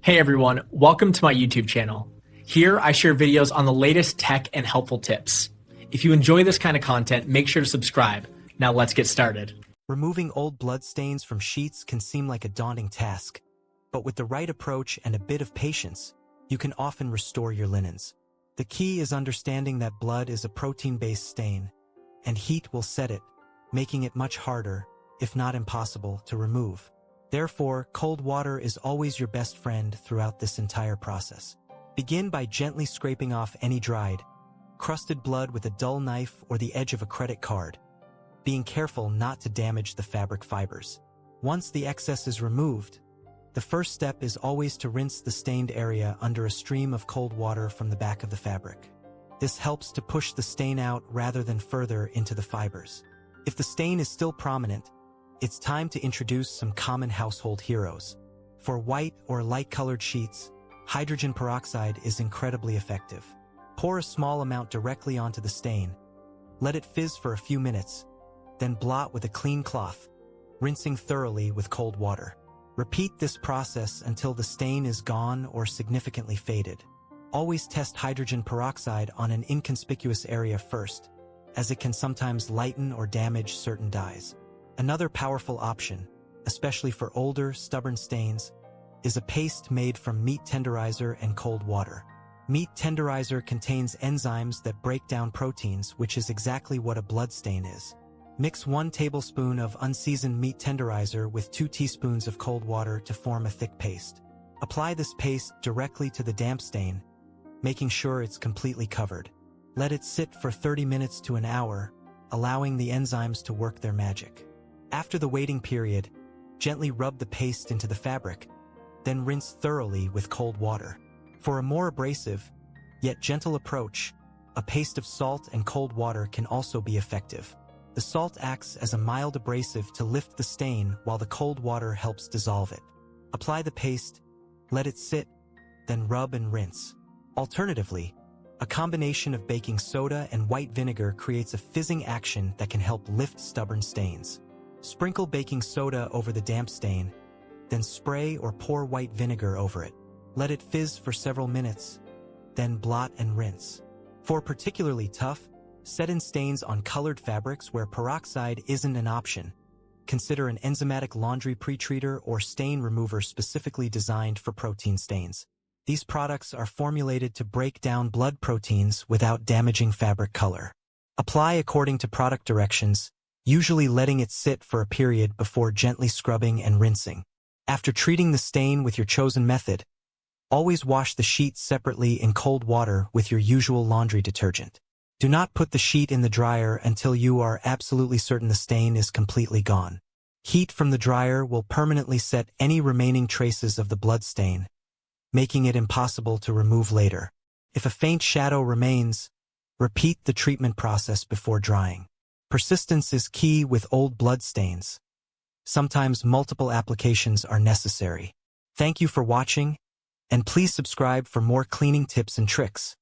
Hey everyone, welcome to my YouTube channel. Here I share videos on the latest tech and helpful tips. If you enjoy this kind of content, make sure to subscribe. Now let's get started. Removing old blood stains from sheets can seem like a daunting task, but with the right approach and a bit of patience, you can often restore your linens. The key is understanding that blood is a protein-based stain, and heat will set it, making it much harder, if not impossible, to remove. Therefore, cold water is always your best friend throughout this entire process. Begin by gently scraping off any dried, crusted blood with a dull knife or the edge of a credit card, being careful not to damage the fabric fibers. Once the excess is removed, the first step is always to rinse the stained area under a stream of cold water from the back of the fabric. This helps to push the stain out rather than further into the fibers. If the stain is still prominent, it's time to introduce some common household heroes. For white or light-colored sheets, hydrogen peroxide is incredibly effective. Pour a small amount directly onto the stain. Let it fizz for a few minutes, then blot with a clean cloth, rinsing thoroughly with cold water. Repeat this process until the stain is gone or significantly faded. Always test hydrogen peroxide on an inconspicuous area first, as it can sometimes lighten or damage certain dyes. Another powerful option, especially for older, stubborn stains, is a paste made from meat tenderizer and cold water. Meat tenderizer contains enzymes that break down proteins, which is exactly what a blood stain is. Mix 1 tablespoon of unseasoned meat tenderizer with 2 teaspoons of cold water to form a thick paste. Apply this paste directly to the damp stain, making sure it's completely covered. Let it sit for 30 minutes to an hour, allowing the enzymes to work their magic. After the waiting period, gently rub the paste into the fabric, then rinse thoroughly with cold water. For a more abrasive, yet gentle approach, a paste of salt and cold water can also be effective. The salt acts as a mild abrasive to lift the stain while the cold water helps dissolve it. Apply the paste, let it sit, then rub and rinse. Alternatively, a combination of baking soda and white vinegar creates a fizzing action that can help lift stubborn stains. Sprinkle baking soda over the damp stain, then spray or pour white vinegar over it. Let it fizz for several minutes, then blot and rinse. For particularly tough, set-in stains on colored fabrics where peroxide isn't an option, consider an enzymatic laundry pre-treater or stain remover specifically designed for protein stains. These products are formulated to break down blood proteins without damaging fabric color. Apply according to product directions, usually letting it sit for a period before gently scrubbing and rinsing. After treating the stain with your chosen method, always wash the sheet separately in cold water with your usual laundry detergent. Do not put the sheet in the dryer until you are absolutely certain the stain is completely gone. Heat from the dryer will permanently set any remaining traces of the blood stain, making it impossible to remove later. If a faint shadow remains, repeat the treatment process before drying. Persistence is key with old blood stains. Sometimes multiple applications are necessary. Thank you for watching, and please subscribe for more cleaning tips and tricks.